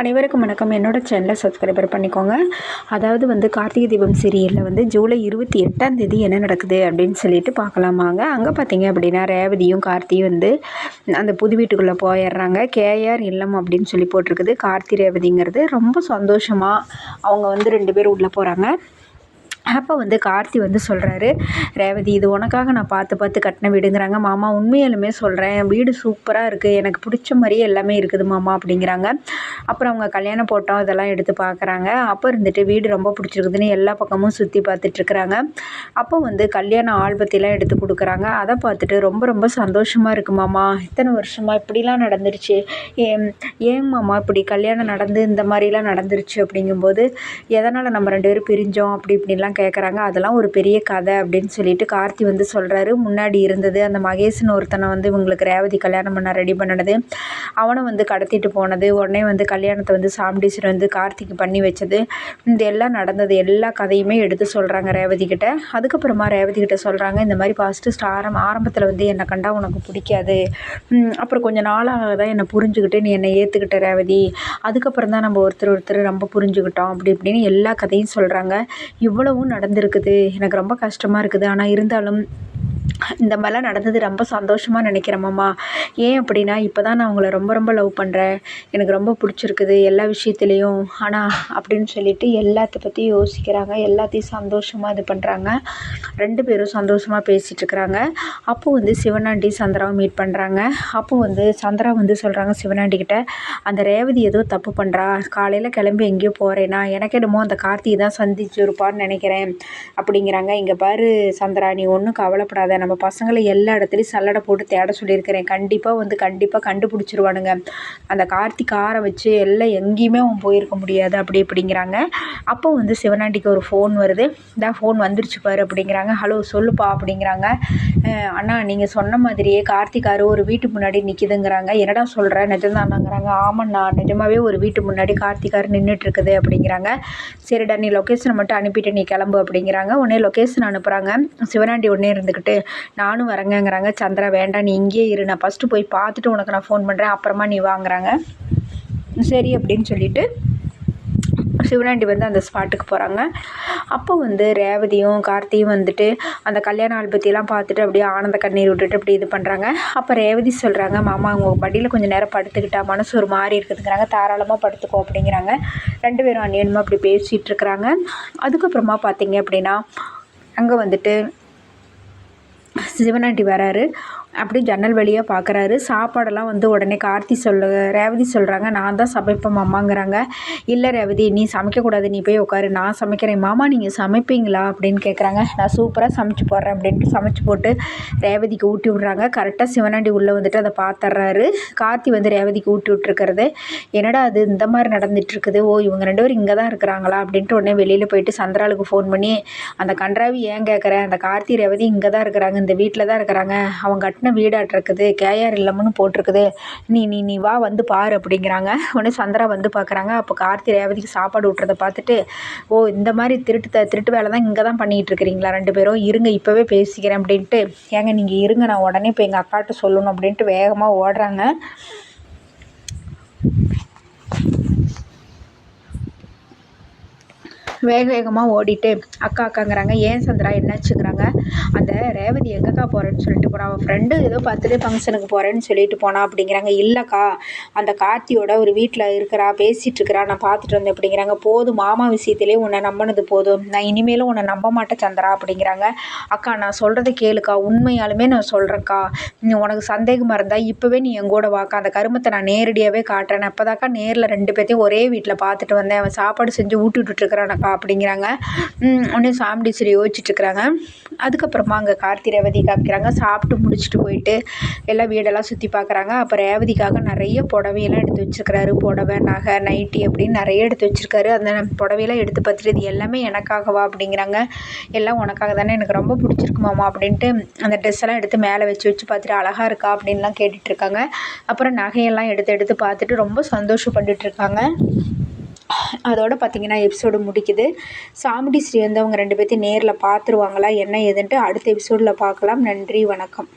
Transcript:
அனைவருக்கும் வணக்கம். என்னோட சேனலை சப்ஸ்கிரைபர் பண்ணிக்கோங்க. அதாவது கார்த்திகை தீபம் சீரியலில் ஜூலை 28 என்ன நடக்குது அப்படின்னு சொல்லிட்டு பார்க்கலாமாங்க. அங்கே பார்த்தீங்க அப்படின்னா ரேவதியும் கார்த்தியும் அந்த புது வீட்டுக்குள்ளே போயிடுறாங்க. கேஆர் இல்லம் அப்படின்னு சொல்லி போட்டிருக்குது. கார்த்தி ரேவதிங்கிறது ரொம்ப சந்தோஷமாக அவங்க 2 பேரும் உள்ளே போகிறாங்க. அப்போ கார்த்தி சொல்கிறாரு, ரேவதி இது உனக்காக நான் பார்த்து கட்டின வீடுங்கிறாங்க. மாமா உண்மையாலுமே சொல்கிறேன், வீடு சூப்பராக இருக்குது, எனக்கு பிடிச்ச மாதிரியே எல்லாமே இருக்குது மாமா அப்படிங்கிறாங்க. அப்புறம் அவங்க கல்யாண போட்டோ இதெல்லாம் எடுத்து பார்க்குறாங்க. அப்போ வீடு ரொம்ப பிடிச்சிருக்குதுன்னு எல்லா பக்கமும் சுற்றி பார்த்துட்ருக்குறாங்க. அப்போ கல்யாண ஆல்பத்திலாம் எடுத்து கொடுக்குறாங்க. அதை பார்த்துட்டு ரொம்ப ரொம்ப சந்தோஷமாக இருக்குது மாமா, இத்தனை வருஷமாக இப்படிலாம் நடந்துருச்சு, ஏன் மாமா இப்படி கல்யாணம் நடந்து இந்த மாதிரிலாம் நடந்துருச்சு அப்படிங்கும்போது, எதனால் நம்ம 2 பேரும் பிரிஞ்சோம் அப்படி இப்படிலாம் கேட்குறாங்க. அதெல்லாம் ஒரு பெரிய கதை அப்படின்னு சொல்லிட்டு கார்த்தி சொல்கிறாரு. முன்னாடி இருந்தது அந்த மகேஷ்னு ஒருத்தனை இவங்களுக்கு ரேவதி கல்யாணம் பண்ண ரெடி பண்ணினது, அவனை கடத்திட்டு போனது, உடனே கல்யாணத்தை சாமுண்டீஸ்வரர் கார்த்திக்கு பண்ணி வச்சது, இந்த எல்லாம் நடந்தது எல்லா கதையுமே எடுத்து சொல்கிறாங்க ரேவதி கிட்ட. அதுக்கப்புறமா ரேவதி கிட்ட சொல்கிறாங்க, இந்த மாதிரி ஃபஸ்ட்டு ஆரம்பத்தில் என்னை கண்டா உனக்கு பிடிக்காது, அப்புறம் கொஞ்சம் நாளாக தான் என்னை புரிஞ்சுக்கிட்டு நீ என்னை ஏற்றுக்கிட்ட ரேவதி, அதுக்கப்புறம் தான் நம்ம ஒருத்தர் ரொம்ப புரிஞ்சுக்கிட்டோம் அப்படி இப்படின்னு எல்லா கதையும் சொல்கிறாங்க. இவ்வளவும் நடந்திருக்குது, எனக்கு ரொம்ப கஷ்டமாக இருக்குது, ஆனால் இருந்தாலும் இந்த மாதிரிலாம் நடந்தது ரொம்ப சந்தோஷமாக நினைக்கிறேன் மாமா. ஏன் அப்படின்னா இப்போ தான் நான் உங்களை ரொம்ப ரொம்ப லவ் பண்ணுறேன், எனக்கு ரொம்ப பிடிச்சிருக்குது எல்லா விஷயத்துலேயும், ஆனால் அப்படின்னு சொல்லிட்டு எல்லாத்த பற்றி யோசிக்கிறாங்க, எல்லாத்தையும் சந்தோஷமாக இது பண்ணுறாங்க. 2 பேரும் சந்தோஷமாக பேசிகிட்ருக்குறாங்க. அப்போது சிவனாண்டி சந்திராவை மீட் பண்ணுறாங்க. அப்போது சந்திரா சொல்கிறாங்க சிவனாண்டிக்கிட்ட, அந்த ரேவதி ஏதோ தப்பு பண்ணுறா, காலையில் கிளம்பி எங்கேயோ போகிறேன்னா எனக்கு என்னமோ அந்த கார்த்திகை தான் சந்திச்சு இருப்பான்னு நினைக்கிறேன் அப்படிங்கிறாங்க. இங்கே பாரு சந்திரா, நீ ஒன்றும் கவலைப்படாத, நம்ம பசங்களை எல்லா இடத்துலையும் சல்லடை போட்டு தேட சொல்லியிருக்கிறேன், கண்டிப்பாக கண்டுபிடிச்சிருவானுங்க, அந்த கார்த்திக் காரை வச்சு எல்லாம் எங்கேயுமே அவன் போயிருக்க முடியாது அப்படி இப்படிங்கிறாங்க. அப்போ சிவனாண்டிக்கு ஒரு ஃபோன் வருது. தான் ஃபோன் வந்துருச்சு பாரு அப்படிங்கிறாங்க. ஹலோ சொல்லுப்பா அப்படிங்கிறாங்க. அண்ணா நீங்கள் சொன்ன மாதிரியே கார்த்திகாரு ஒரு வீட்டு முன்னாடி நிற்கிதுங்கிறாங்க. என்னடா சொல்கிற, நிஜம்தானாங்கிறாங்க. ஆமாண்ணா நிஜமாகவே ஒரு வீட்டு முன்னாடி கார்த்திகாரு நின்றுட்டுருக்குது அப்படிங்கிறாங்க. சரிடா நீ லொக்கேஷனை மட்டும் அனுப்பிட்டு நீ கிளம்பு அப்படிங்கிறாங்க. உடனே லொக்கேஷன் அனுப்புகிறாங்க. சிவனாண்டி உடனே இருந்துக்கிட்டு நானும் வரேங்கங்கிறாங்க. சந்திரா வேண்டாம் நீ இங்கேயே இரு, நான் ஃபஸ்ட்டு போய் பார்த்துட்டு உனக்கு நான் ஃபோன் பண்ணுறேன், அப்புறமா நீ வாங்குறாங்க. சரி அப்படின்னு சொல்லிட்டு சிவனாண்டி அந்த ஸ்பாட்டுக்கு போகிறாங்க. அப்போ ரேவதியும் கார்த்தியும் அந்த கல்யாண ஆல்பத்தியெல்லாம் பார்த்துட்டு அப்படியே ஆனந்த கண்ணீர் விட்டுட்டு அப்படி இது பண்ணுறாங்க. அப்போ ரேவதி சொல்கிறாங்க, மாமா உங்கள் படியில் கொஞ்சம் நேரம் படுத்துக்கிட்டா மனசு ஒரு மாதிரி இருக்குதுங்கிறாங்க. தாராளமாக படுத்துக்கோ அப்படிங்கிறாங்க. 2 பேரும் அந்நியமாக அப்படி பேசிகிட்டு இருக்கிறாங்க. அதுக்கப்புறமா பார்த்தீங்க அப்படின்னா அங்கே சிவனாண்டி வராரு. அப்படி ஜன்னல் வழியாக பார்க்குறாரு. சாப்பாடெல்லாம் உடனே ரேவதி சொல்கிறாங்க, நான் தான் சமைப்பேன் மாமாங்கிறாங்க. இல்லை ரேவதி நீ சமைக்கக்கூடாது, நீ போய் உட்காரு, நான் சமைக்கிறேன். மாமா நீங்கள் சமைப்பீங்களா அப்படின்னு கேட்குறாங்க. நான் சூப்பராக சமைச்சு போடுறேன் அப்படின்ட்டு சமைச்சு போட்டு ரேவதிக்கு ஊட்டி விட்றாங்க. கரெக்டாக சிவனாண்டி உள்ளே அதை பார்த்துட்றாரு. கார்த்தி ரேவதிக்கு ஊட்டி விட்டுருக்கிறது. என்னடா அது இந்த மாதிரி நடந்துகிட்ருக்குது, ஓ இவங்க 2 பேரும் இங்கே தான் இருக்கிறாங்களா அப்படின்ட்டு உடனே வெளியில் போயிட்டு சந்திராளுக்கு ஃபோன் பண்ணி, அந்த கன்றாவி ஏன் கேட்குறேன், அந்த கார்த்தி ரேவதி இங்கே தான் இருக்கிறாங்க, இந்த வீட்டில் தான் இருக்கிறாங்க, அவங்க கட்டின வீடாட்டிருக்குது, கேஆர் இல்லம்னு போட்டிருக்குது, நீ வா பாரு அப்படிங்கிறாங்க. உடனே சந்திரா பார்க்குறாங்க. அப்போ கார்த்தி ரேவதிக்கு சாப்பாடு விட்டுறதை பார்த்துட்டு, ஓ இந்த மாதிரி திருட்டு வேலை தான் இங்கே தான் பண்ணிகிட்டு இருக்கிறீங்களா 2 பேரும், இருங்க இப்போவே பேசிக்கிறேன் அப்படின்ட்டு, ஏங்க நீங்கள் இருங்க நான் உடனே இப்போ எங்கள் அக்காட்ட சொல்லணும் அப்படின்ட்டு வேகமாக ஓடுறாங்க. வேகமாக ஓடிட்டு அக்காங்கிறாங்க. ஏன் சந்திரா என்னாச்சுங்கிறாங்க. அந்த ரேவதி எங்கக்கா போகிறேன்னு சொல்லிட்டு போனா, அவன் ஃப்ரெண்டு ஏதோ பர்த்டே ஃபங்க்ஷனுக்கு போகிறேன்னு சொல்லிட்டு போனா அப்படிங்கிறாங்க. இல்லைக்கா அந்த கார்த்தியோட ஒரு வீட்டில் இருக்கிறா, பேசிகிட்டு இருக்கிறா, நான் பார்த்துட்டு வந்தேன் அப்படிங்கிறாங்க. போதும் மாமா விஷயத்திலே உன்னை நம்பினது போதும், நான் இனிமேலும் உன்னை நம்ப மாட்டேன் சந்திரா அப்படிங்கிறாங்க. அக்கா நான் சொல்கிறத கேளுக்கா, உண்மையாலுமே நான் சொல்கிறேன்க்கா, உனக்கு சந்தேகமாக இருந்தால் இப்போவே நீ எங்கூட வாக்கா, அந்த கருமத்தை நான் நேரடியாகவே காட்டுறேன், அப்போதாக்கா நேரில் 2 பேர்த்தையும் ஒரே வீட்டில் பார்த்துட்டு வந்தேன், அவன் சாப்பாடு செஞ்சு ஊட்டி விட்டுட்டுருக்கிறானக்கா அப்படிங்கிறாங்க. உடனே சாமுண்டீஸ்வரி யோசிச்சுட்ருக்குறாங்க. அதுக்கப்புறமா அங்கே கார்த்தி ரேவதி காமிக்கிறாங்க. சாப்பிட்டு முடிச்சுட்டு போயிட்டு எல்லாம் வீடெல்லாம் சுற்றி பார்க்குறாங்க. அப்போ ரேவதிக்காக நிறைய புடவையெல்லாம் எடுத்து வச்சுருக்கிறாரு. புடவை நகை நைட்டி அப்படின்னு நிறைய எடுத்து வச்சுருக்காரு. அந்த புடவையெல்லாம் எடுத்து பார்த்துட்டு இது எல்லாமே எனக்காகவா அப்படிங்கிறாங்க. எல்லாம் உனக்காக தானே, எனக்கு ரொம்ப பிடிச்சிருக்குமாமா அப்படின்ட்டு அந்த ட்ரெஸ் எல்லாம் எடுத்து மேலே வச்சு பார்த்துட்டு அழகாக இருக்கா அப்படின்லாம் கேட்டுட்ருக்காங்க. அப்புறம் நகையெல்லாம் எடுத்து பார்த்துட்டு ரொம்ப சந்தோஷப்பட்டுட்ருக்காங்க. அதோட பார்த்திங்கன்னா எபிசோடு முடிக்குது. சாமுண்டி ஸ்ரீ அவங்க 2 பேர்த்தையும் நேரில் பார்த்துருவாங்களா என்ன ஏதுன்ட்டு அடுத்த எபிசோடில் பார்க்கலாம். நன்றி, வணக்கம்.